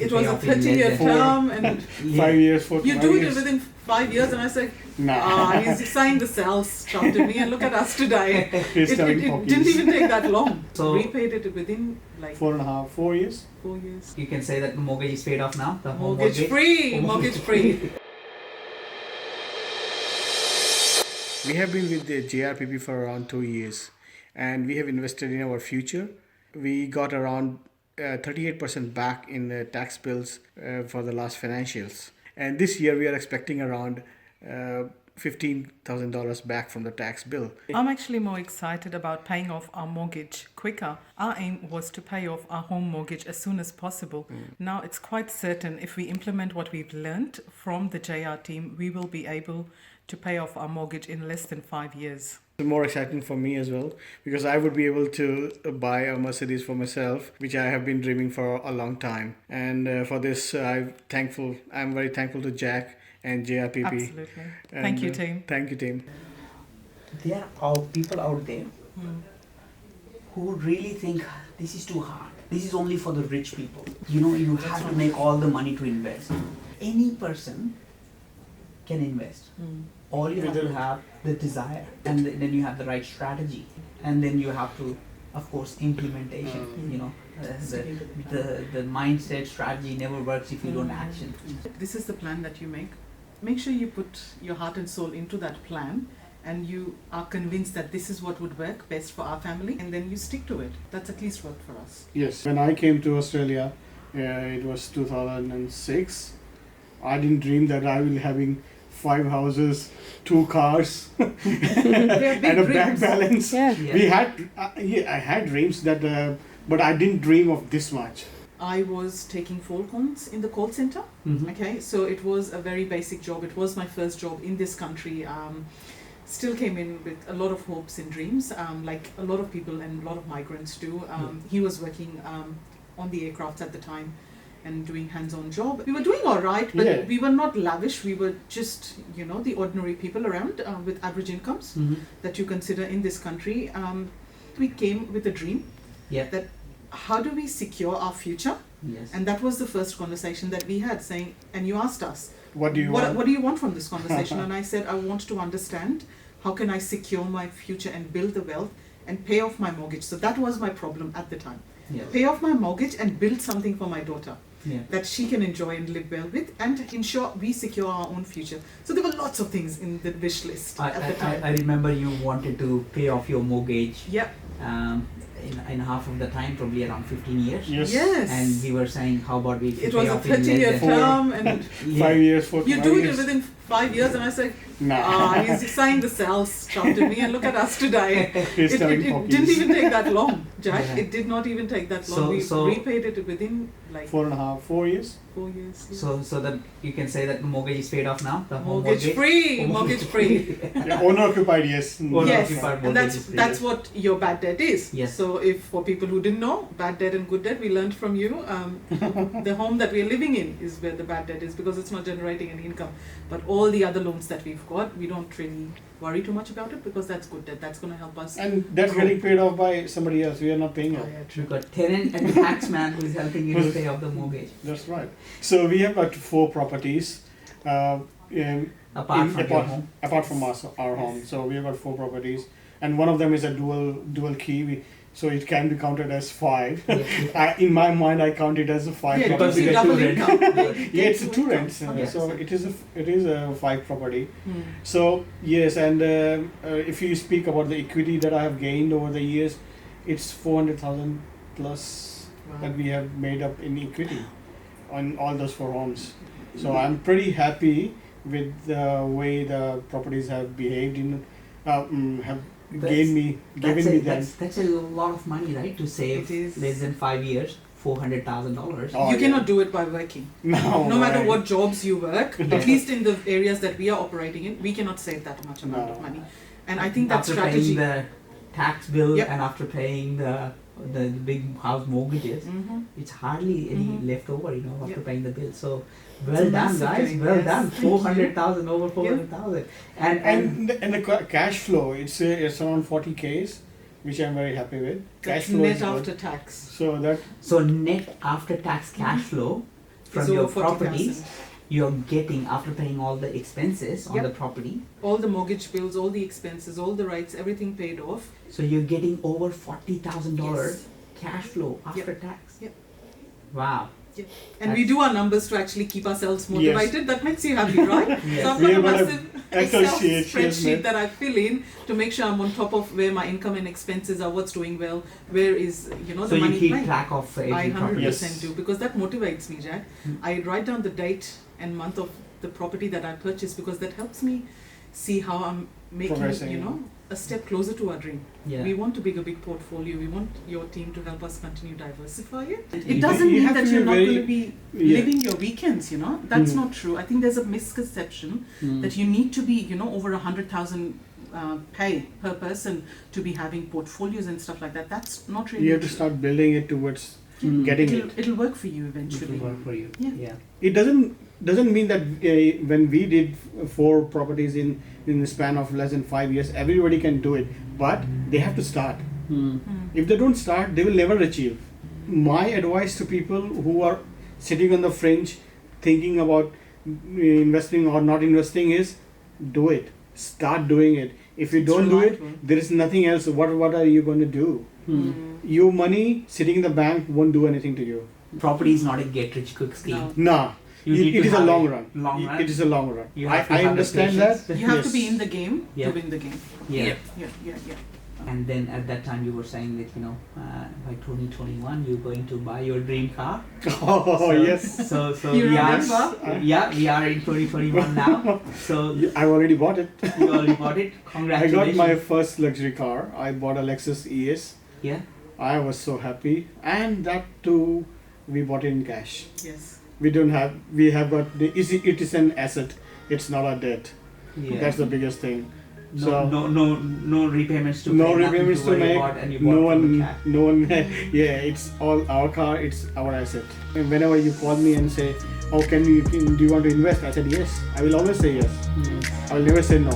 It pay was a off in less 30-year than term, and 5 years, 4 you 5 do years. it within 5 years, and I said, Nah. he's signed the sales, shouted me, and look at us today. He's It telling didn't pockies. even take that long. So- Repaid it within like 4.5, 4 years. 4 years. You can say that the mortgage is paid off now. The home Mortgage free, mortgage free. We have been with the JRPP for around 2 years, and we have invested in our future. We got around 38% back in the tax bills for the last financials. And this year we are expecting around $15,000 back from the tax bill. I'm actually more excited about paying off our mortgage quicker. Our aim was to pay off our home mortgage as soon as possible. Now it's quite certain if we implement what we've learned from the JR team, we will be able to pay off our mortgage in less than 5 years. It's more exciting for me as well, because I would be able to buy a Mercedes for myself, which I have been dreaming for a long time. And for this, I'm very thankful to Jack and JRPP. Absolutely. And, Thank you, team. Thank you, team. There are people out there who really think this is too hard. This is only for the rich people. You know, you have to make all the money to invest. Any person can invest. All you have to have the desire, and then you have the right strategy, and then you have to, of course, implementation. You know, the mindset strategy never works if you don't action. This is the plan that you make. Make sure you put your heart and soul into that plan, and you are convinced that this is what would work best for our family, and then you stick to it. That's at least worked for us. Yes, when I came to Australia, it was 2006. I didn't dream that I will be having 5 houses, 2 cars, and a bank balance. Yeah. I had dreams that, but I didn't dream of this much. I was taking phone calls in the call center. Okay, so it was a very basic job. It was my first job in this country. Still came in with a lot of hopes and dreams, like a lot of people and a lot of migrants do. He was working on the aircraft at the time and doing hands-on job. We were doing all right, but we were not lavish. We were just, the ordinary people around with average incomes that you consider in this country. We came with a dream that how do we secure our future? Yes. And that was the first conversation that we had, saying, and you asked us, what do you want? What do you want from this conversation? And I said, I want to understand how can I secure my future and build the wealth and pay off my mortgage. So that was my problem at the time. Yes. Pay off my mortgage and build something for my daughter that she can enjoy and live well with, and ensure we secure our own future. So there were lots of things in the wish list at the time. I remember you wanted to pay off your mortgage. Yep. In half of the time, probably around 15 years. Yes. And we were saying, how about we It pay was a off in less 30-year than term, and 5 years, 4 you 5 do it years. within 5 years, and I said, Nah. he's signed the sales, shouted me, and look at us today. He's It telling didn't pockies. even take that long, Jack. Yeah. It did not even take that long. So- We repaid it within like 4.5, 4 years. 4 years. Yeah. So that you can say that the mortgage is paid off now. The home Mortgage free, mortgage free. Yeah, owner occupied, yes. Yes, occupied and mortgage is free. that's what your bad debt is. Yes. So if for people who didn't know, bad debt and good debt, we learned from you. The home that we're living in is where the bad debt is, because it's not generating any income. But all the other loans that we've got, we don't really worry too much about it, because that's good debt. That's going to help us. And that's getting paid off by somebody else. We are not paying Oh, it. yeah, You true. got tenant and taxman who is helping you to pay off the mortgage. That's right. So we have got 4 properties. Apart from your home. Apart from our home. So we have got 4 properties. And one of them is a dual key. So it can be counted as 5. In my mind, I count it as a 5 Yeah, Because because we you get double 2 rent. income. Yeah, it's a 2 rents. Yes. So it is a 5 property. Hmm. So yes, and if you speak about the equity that I have gained over the years, it's 400,000 plus Wow. that we have made up in equity on all those 4 homes. So I'm pretty happy with the way the properties have behaved have given me that. That's a lot of money, right? To save It is. less than 5 years, $400,000. Oh, You yeah. cannot do it by working. No matter right. what jobs you work, Yeah. at least in the areas that we are operating in, we cannot save that much amount of No. money. And I think that after strategy. paying the tax bill Yep. and after paying the big house mortgages, Mhm. it's hardly any Mhm. left over, after Yep. paying the bill. So It's well a done, massive guys. gain, Well yes. done. Thank you. 400,000 over 400,000. And the cash flow, it's around 40Ks, which I'm very happy with. Cash That's flow net is good. after tax. So that So net after tax cash flow from It's your over 40,000. properties, you're getting, after paying all the expenses on Yep. the property, All the mortgage bills, all the expenses, all the rights, everything paid off. so you're getting over $40,000 Yes. cash flow after Yep. tax. Yep. Wow. And we do our numbers to actually keep ourselves Yes. motivated. That makes you happy, right? Yes. So I've We got a have got a massive Excel Excel sheet, yes, spreadsheet ma'am. that I fill in to make sure I'm on top of where my income and expenses are, what's doing well, where is, So the you money keep lying. track of every I property. 100% Yes. do, because that motivates me, Jack. Hmm. I write down the date and month of the property that I purchased, because that helps me see how I'm making, Progressing. a step closer to our dream. Yeah. We want to build a big portfolio. We want your team to help us continue diversify it. You- It doesn't you mean have that to you're be not very- going to be Yeah. living your weekends, That's Hmm. not true. I think there's a misconception Mm. that you need to be, over 100,000 pay per person to be having portfolios and stuff like that. That's not really You have to true. start building it towards Mm. getting it'll, it. it'll work for you It eventually. will work for you. Yeah. Yeah. It doesn't mean that when we did 4 properties in the span of less than 5 years, everybody can do it, but they have to start. Mm. If they don't start, they will never achieve. My advice to people who are sitting on the fringe, thinking about investing or not investing is, do it. Start doing it. If you It's don't do it, reliable. there is nothing else. What are you going to do? Mm. Your money sitting in the bank won't do anything to you. Property is not a get rich quick scheme. No. Nah. You need It to is a have long a run. long run. It is a long run. You have to I have the understand patience. that. You have to be Yes. in the game Yeah. to win the game. Yeah. Yeah. And then at that time you were saying that by 2021 you're going to buy your dream car. Oh So- yes. So You we are. remember? Yeah, we are in 2021 now. So I've already bought it. you already bought it. I Congratulations. got my first luxury car. I bought a Lexus ES. Yeah. I was so happy, and that too, we bought it in cash. Yes. We have got it is an asset. It's not a debt. Yeah. That's the biggest thing. No repayments to No pay, nothing repayments to worry make. about, and you No bought from the one, cash. no one. Yeah, it's all our car. It's our asset. And whenever you call me and say, "Oh, do you want to invest?" I said yes. I will always say yes. Mm. I will never say no.